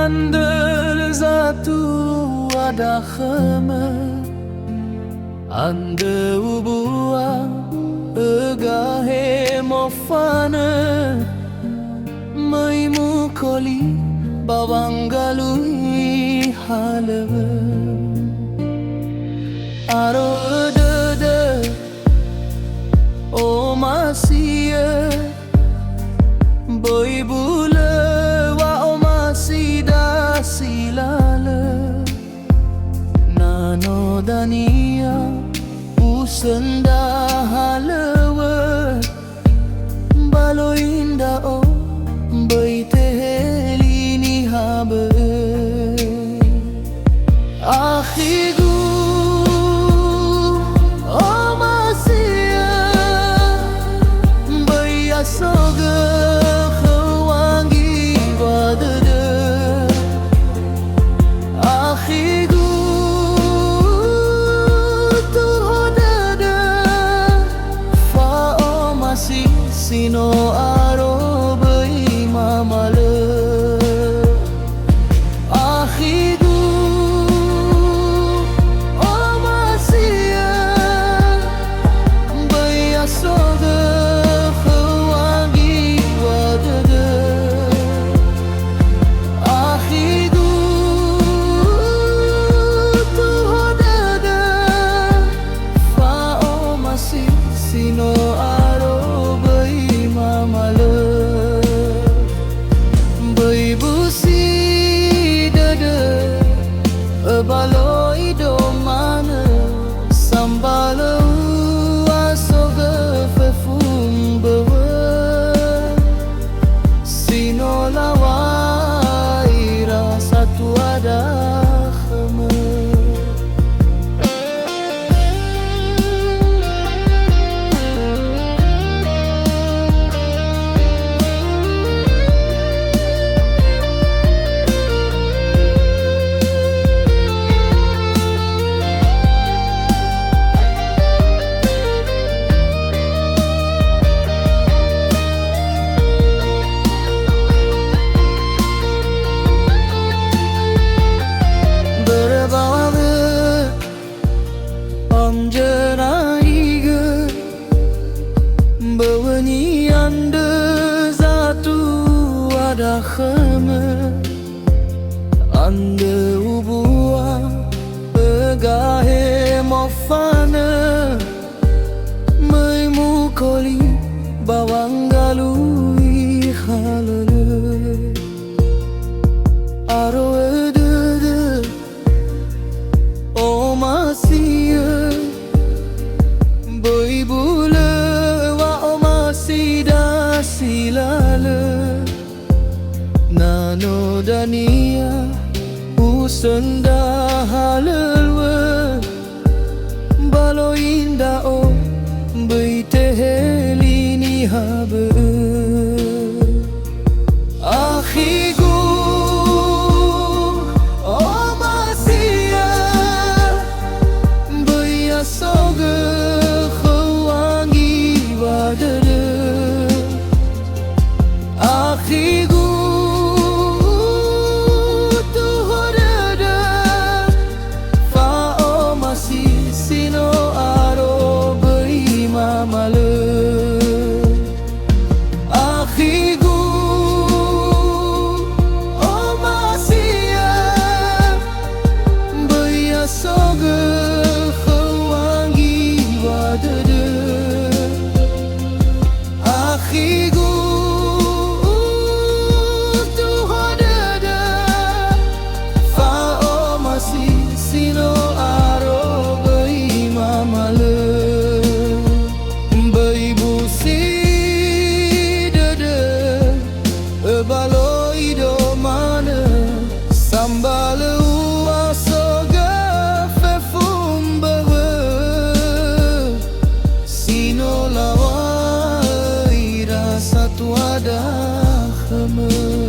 Andö zatuada khömö, Andö ubua'ö gahe mofanö, mukoli Wangalui halöwö. Aro'ö dödö omasi'ö, bulö'ö omasi'ö silalö, Nano dania usönda halöwö, Baloi Nda'o tehe niha bö'ö, akhigu omasi'ö, asogö dödö, akhigu dödö, omasi'ö Aro'ö malö, akhigu omasi'ö, asogö dödö, akhigu dödö, omasi'ö Aro'ö malö. Baloi domane silalö asogö Mböwö, sino lawaira zatuada khömö. Angeraigö Mböwö Andö zatuada khömö, Andö ubua'ö gahe mofanö, mukoli Wangalui halöwö. Aro'ö dödö omasi'ö, bulö'ö omasi'ö silalö, Nano dania usönda halöwö, Baloi Nda'o tehe niha bö'ö, akhigu omasi'ö, asogö dödö, akhigu dödö, omasi'ö Aro'ö malö, akhigu omasi'ö, asogö dödö, akhigu dödö, omasi'ö Aro'ö malö. Baloi domane silalö asogö Mböwö, sino lawaira zatuada khömö.